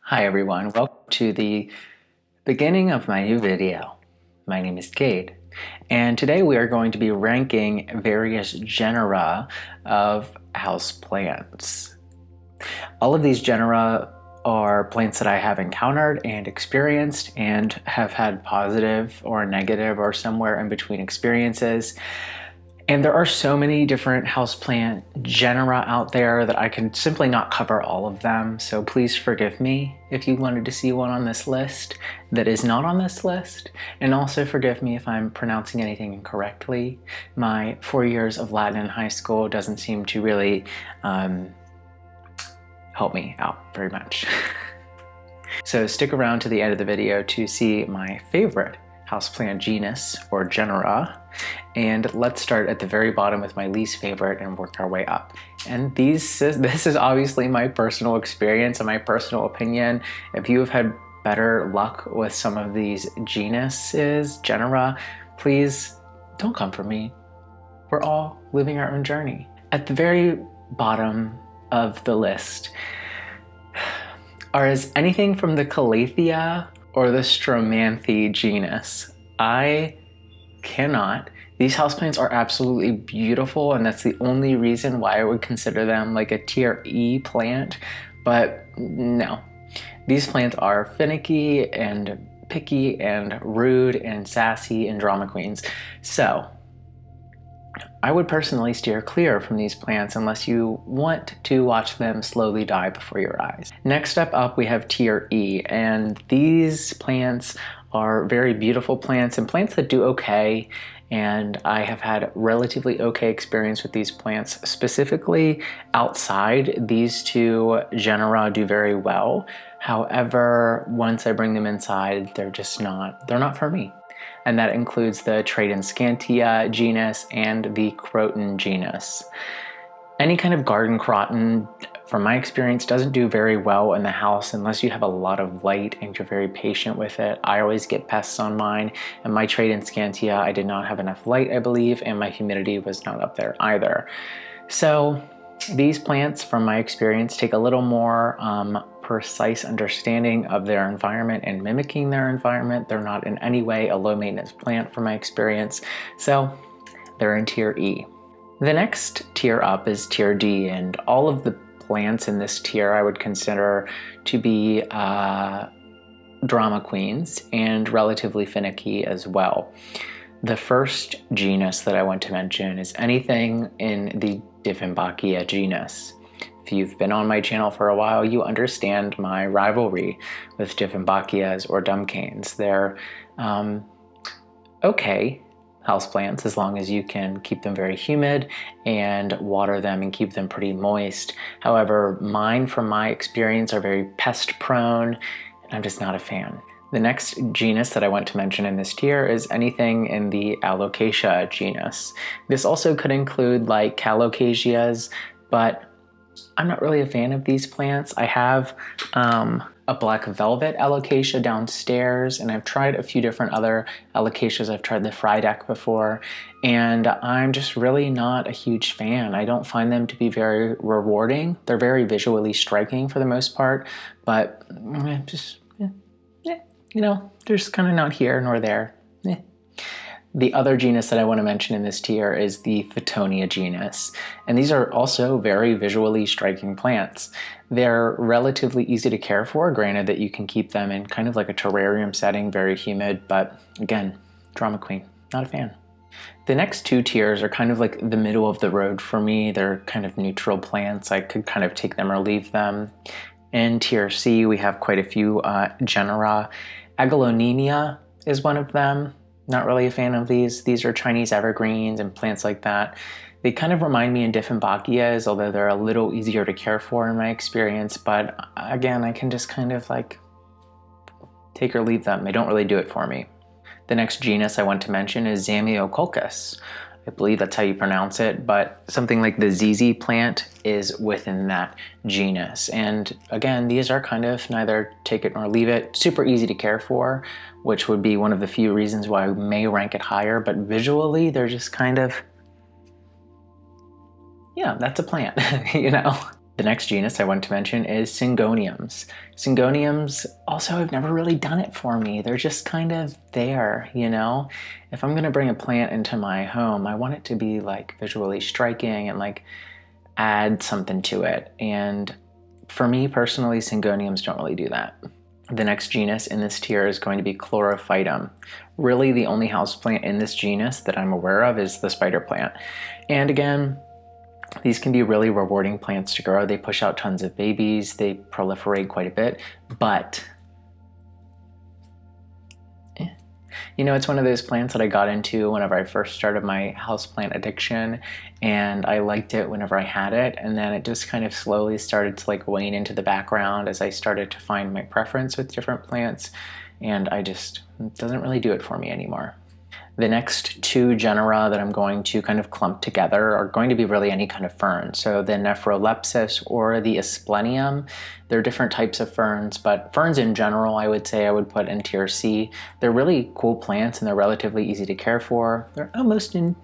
Hi everyone, welcome to the beginning of my new video. My name is Cade, and today we are going to be ranking various genera of houseplants. All of these genera are plants that I have encountered and experienced and have had positive or negative or somewhere in between experiences. And there are so many different houseplant genera out there that I can simply not cover all of them. So please forgive me if you wanted to see one on this list that is not on this list. And also forgive me if I'm pronouncing anything incorrectly. My 4 years of Latin in high school doesn't seem to really help me out very much. So stick around to the end of the video to see my favorite houseplant genus or genera, and let's start at the very bottom with my least favorite and work our way up. And this is obviously my personal experience and my personal opinion. If you have had better luck with some of these genera, please don't come for me. We're all living our own journey. At the very bottom of the list is anything from the Calathea or the Stromanthe genus. I cannot. These houseplants are absolutely beautiful, and that's the only reason why I would consider them like a tier E plant, but no. These plants are finicky and picky and rude and sassy and drama queens. So I would personally steer clear from these plants unless you want to watch them slowly die before your eyes. Next step up, we have tier E, and these plants are very beautiful plants and plants that do okay, and I have had relatively okay experience with these plants. Specifically outside, these two genera do very well. However, once I bring them inside, they're not for me. And that includes the Scantia genus and the Croton genus. Any kind of garden Croton, from my experience, doesn't do very well in the house unless you have a lot of light and you're very patient with it. I always get pests on mine, and my Scantia, I did not have enough light, I believe, and my humidity was not up there either. So these plants, from my experience, take a little more precise understanding of their environment and mimicking their environment. They're not in any way a low maintenance plant from my experience, so they're in tier E. The next tier up is tier D, and all of the plants in this tier I would consider to be drama queens and relatively finicky as well. The first genus that I want to mention is anything in the Diffentbakia genus. If you've been on my channel for a while, you understand my rivalry with Diffentbakias or dumbcanes. They're okay houseplants as long as you can keep them very humid and water them and keep them pretty moist. However, mine, from my experience, are very pest prone, and I'm just not a fan. The next genus that I want to mention in this tier is anything in the Alocasia genus. This also could include like Calocasias, but I'm not really a fan of these plants. I have a black velvet alocasia downstairs, and I've tried a few different other alocasias. I've tried the Friedeck before, and I'm just really not a huge fan. I don't find them to be very rewarding. They're very visually striking for the most part, but you know, they're just kind of not here nor there. The other genus that I want to mention in this tier is the Photonia genus, and these are also very visually striking plants. They're relatively easy to care for, granted that you can keep them in kind of like a terrarium setting, very humid, but again, drama queen, not a fan. The next two tiers are kind of like the middle of the road for me. They're kind of neutral plants. I could kind of take them or leave them. In tier C, we have quite a few genera. Agalonemia is one of them. Not really a fan of these. These are Chinese evergreens and plants like that. They kind of remind me of Diffentbakias, although they're a little easier to care for in my experience. But again, I can just kind of like take or leave them. They don't really do it for me. The next genus I want to mention is Xamiococcus. I believe that's how you pronounce it, but something like the ZZ plant is within that genus. And again, these are kind of neither take it nor leave it. Super easy to care for, which would be one of the few reasons why I may rank it higher, but visually they're just kind of, yeah, that's a plant, you know? The next genus I want to mention is Syngoniums. Syngoniums also have never really done it for me. They're just kind of there, you know? If I'm gonna bring a plant into my home, I want it to be like visually striking and like add something to it. And for me personally, Syngoniums don't really do that. The next genus in this tier is going to be Chlorophytum. Really the only houseplant in this genus that I'm aware of is the spider plant. And again, these can be really rewarding plants to grow. They push out tons of babies, they proliferate quite a bit, but you know, it's one of those plants that I got into whenever I first started my houseplant addiction, and I liked it whenever I had it, and then it just kind of slowly started to like wane into the background as I started to find my preference with different plants, and it doesn't really do it for me anymore. The next two genera that I'm going to kind of clump together are going to be really any kind of fern. So the Nephrolepis or the Asplenium, they're different types of ferns, but ferns in general, I would say I would put in tier C. They're really cool plants and they're relatively easy to care for. They're almost in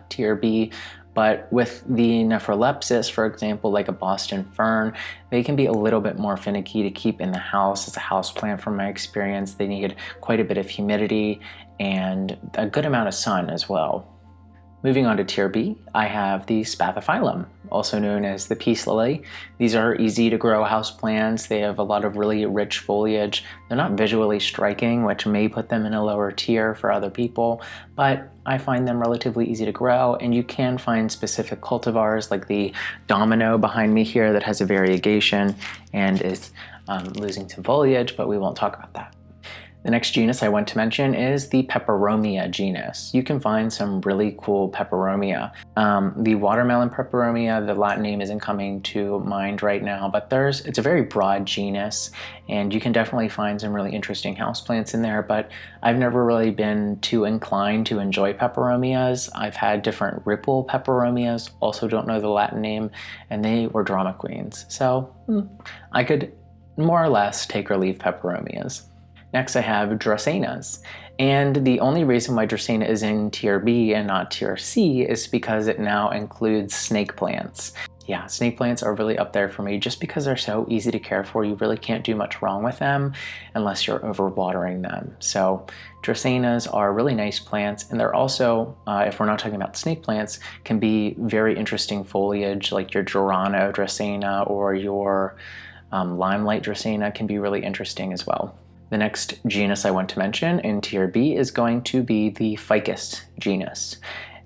tier B, but with the Nephrolepis, for example, like a Boston fern, they can be a little bit more finicky to keep in the house as a house plant from my experience. They need quite a bit of humidity and a good amount of sun as well. Moving on to tier B, I have the Spathiphyllum, also known as the peace lily. These are easy to grow houseplants. They have a lot of really rich foliage. They're not visually striking, which may put them in a lower tier for other people, but I find them relatively easy to grow, and you can find specific cultivars like the domino behind me here that has a variegation and is losing some foliage, but we won't talk about that. The next genus I want to mention is the Peperomia genus. You can find some really cool Peperomia. The watermelon Peperomia, the Latin name isn't coming to mind right now, but it's a very broad genus, and you can definitely find some really interesting houseplants in there, but I've never really been too inclined to enjoy Peperomias. I've had different ripple Peperomias, also don't know the Latin name, and they were drama queens. So I could more or less take or leave Peperomias. Next I have Dracaenas, and the only reason why Dracaena is in tier B and not tier C is because it now includes snake plants. Yeah, snake plants are really up there for me just because they're so easy to care for. You really can't do much wrong with them unless you're overwatering them. So Dracaenas are really nice plants, and they're also, if we're not talking about snake plants, can be very interesting foliage like your Gerano Dracaena or your Limelight Dracaena can be really interesting as well. The next genus I want to mention in tier B is going to be the Ficus genus.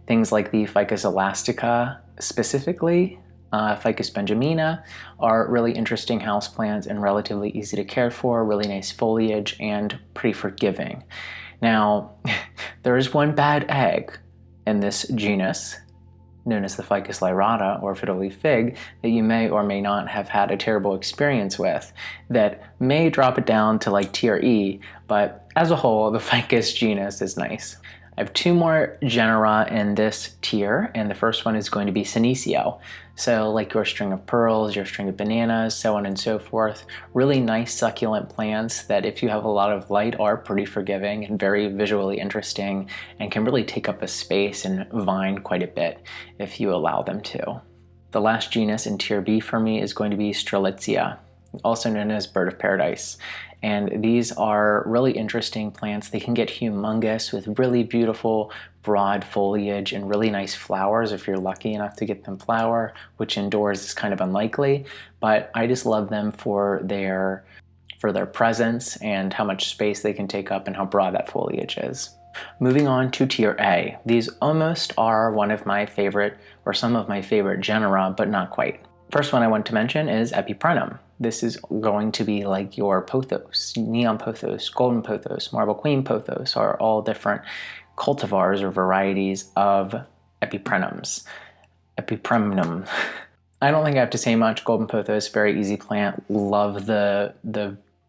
Things like the Ficus elastica, specifically Ficus benjamina, are really interesting houseplants and relatively easy to care for, really nice foliage, and pretty forgiving. Now, there is one bad egg in this genus, known as the Ficus lyrata or fiddle leaf fig, that you may or may not have had a terrible experience with, that may drop it down to like tier E, but as a whole, the Ficus genus is nice. I have two more genera in this tier, and the first one is going to be Senecio. So like your string of pearls, your string of bananas, so on and so forth. Really nice succulent plants that if you have a lot of light are pretty forgiving and very visually interesting and can really take up a space and vine quite a bit if you allow them to. The last genus in tier B for me is going to be Strelitzia, also known as bird of paradise. And these are really interesting plants. They can get humongous with really beautiful broad foliage and really nice flowers if you're lucky enough to get them flower, which indoors is kind of unlikely, but I just love them for their presence and how much space they can take up and how broad that foliage is. Moving on to tier A. These almost are one of my favorite, or some of my favorite genera, but not quite. First one I want to mention is Epiprenum. This is going to be like your pothos, neon pothos, golden pothos, marble queen pothos, are all different cultivars or varieties of Epiprenums. Epiprenum. I don't think I have to say much. Golden pothos, very easy plant. Love the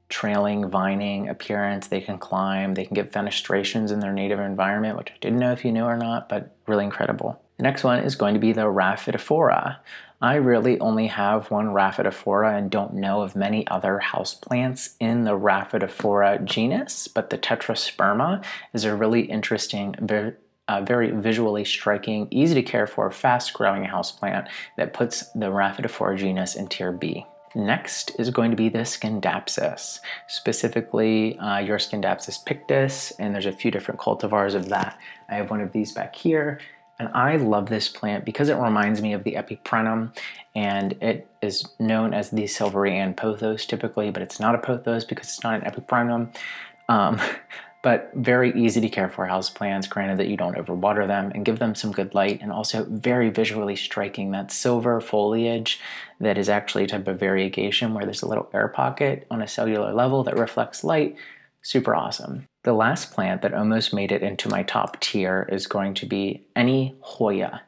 trailing, vining appearance. They can climb, they can get fenestrations in their native environment, which I didn't know if you knew or not, but really incredible. The next one is going to be the Raphidophora. I really only have one Raphidophora and don't know of many other houseplants in the Raphidophora genus, but the Tetrasperma is a really interesting very visually striking, easy to care for, fast growing houseplant that puts the Raphidophora genus in tier B. Next is going to be the Skindapsus, specifically your Skindapsus pictus, and there's a few different cultivars of that. I have one of these back here, and I love this plant because it reminds me of the Epiprenum, and it is known as the Silvery Ann pothos typically, but it's not a pothos because it's not an Epiprenum. But very easy to care for houseplants, granted that you don't overwater them, and give them some good light, and also very visually striking. That silver foliage that is actually a type of variegation where there's a little air pocket on a cellular level that reflects light. Super awesome. The last plant that almost made it into my top tier is going to be any Hoya.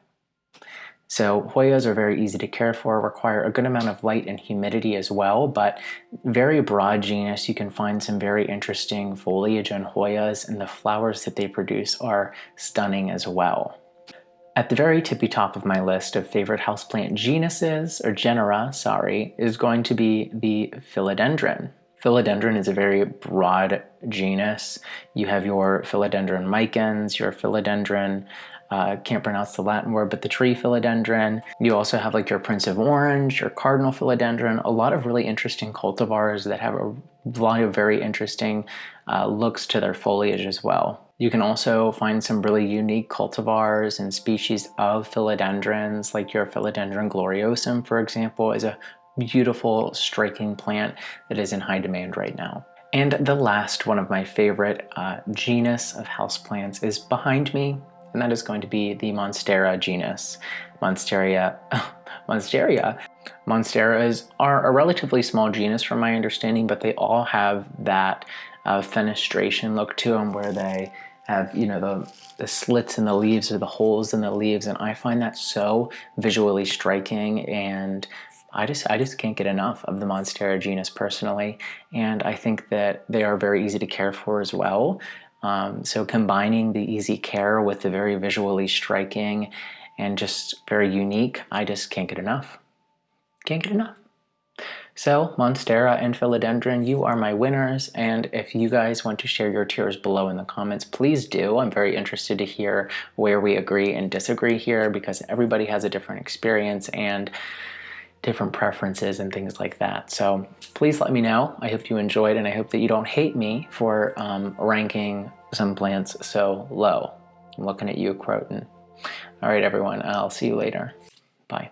So Hoyas are very easy to care for, require a good amount of light and humidity as well, but very broad genus. You can find some very interesting foliage on Hoyas, and the flowers that they produce are stunning as well. At the very tippy top of my list of favorite houseplant genuses, or genera, sorry, is going to be the Philodendron. Philodendron is a very broad genus. You have your Philodendron micans, your Philodendron, can't pronounce the Latin word, but the tree Philodendron. You also have like your Prince of Orange, your Cardinal Philodendron, a lot of really interesting cultivars that have a lot of very interesting looks to their foliage as well. You can also find some really unique cultivars and species of philodendrons, like your Philodendron gloriosum, for example, is a beautiful, striking plant that is in high demand right now. And the last one of my favorite genus of houseplants is behind me, and that is going to be the Monstera genus. Monsteras are a relatively small genus from my understanding, but they all have that fenestration look to them where they have, you know, the slits in the leaves or the holes in the leaves, and I find that so visually striking, and I just can't get enough of the Monstera genus personally, and I think that they are very easy to care for as well. So combining the easy care with the very visually striking and just very unique, I just can't get enough. Can't get enough. So Monstera and Philodendron, you are my winners, and if you guys want to share your tiers below in the comments, please do. I'm very interested to hear where we agree and disagree here, because everybody has a different experience and different preferences and things like that. So please let me know. I hope you enjoyed, and I hope that you don't hate me for ranking some plants so low. I'm looking at you, Croton. All right, everyone, I'll see you later. Bye.